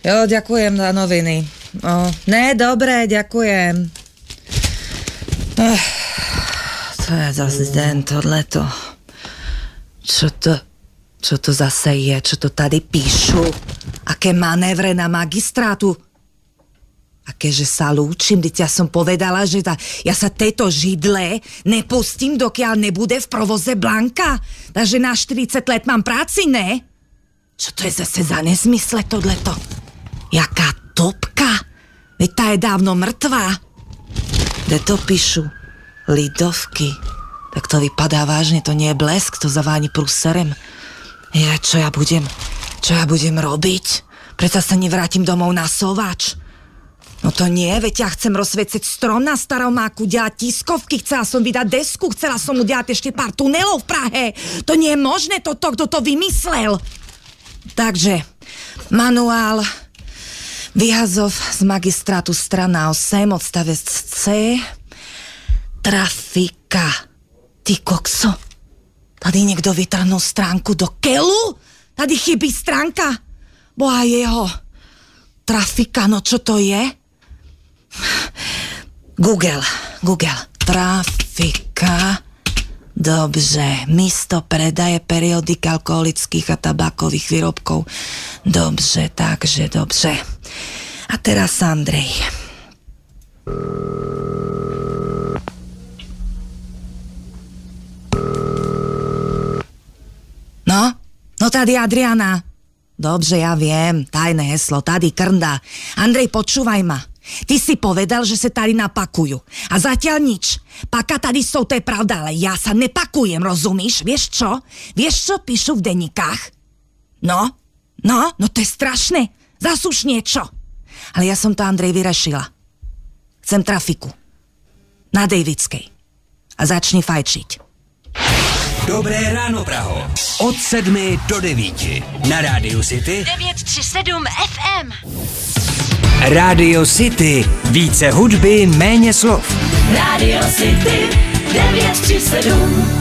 Jo, ďakujem za noviny. Ne, dobre, ďakujem. To je zase den, tohleto. Čo to zase je? Čo to tady píšu? Aké manévre na magistrátu? Akéže sa lúčim, ja som povedala, že ja sa tejto židle nepustím, dokiaľ nebude v provoze Blanka. Takže na 40 let mám práci, ne? Čo to je zase za nezmysle tohleto? Jaká topka? Veď tá je dávno mŕtvá. Kde to píšu? Lidovky. Tak to vypadá vážne, to nie je Blesk, to zaváni prúserem. Čo ja budem robiť? Prečo sa nevrátim domov na Sovač? No to nie, veď ja chcem rozsvieciť strom na Staromáku, dělať tiskovky, chcela som vydať desku, chcela som mu dělať ešte pár tunelov v Prahe. To nie je možné, kto to vymyslel. Takže, manuál, vyhazov z magistrátu strana 8, odstavec C, trafika. Ty kokso, tady niekto vytrhnul stránku do keľu? Tady chybí stránka. Boha jeho. Trafika, no čo to je? Google. Trafika. Dobře. Místo predaje periodik alkoholických a tabákových výrobkov. Dobře, takže dobře. A teraz Andrej. No tady Adriana. Dobře, ja viem, tajné heslo, tady Krnda. Andrej, počúvaj ma. Ty si povedal, že sa tady napakujú. A zatiaľ nič. Paka tady sú, to je pravda, ale ja sa nepakujem, rozumíš? Vieš čo? Vieš, čo píšu v denníkách? No, to je strašné. Zas už niečo. Ale ja som to, Andrej, vyrešila. Chcem trafiku. Na Davidskej. A začni fajčiť. Dobré ráno, Praho. Od 7 do 9 na Rádiu City 937 FM. Rádio City. Více hudby, méně slov. Rádio City 937.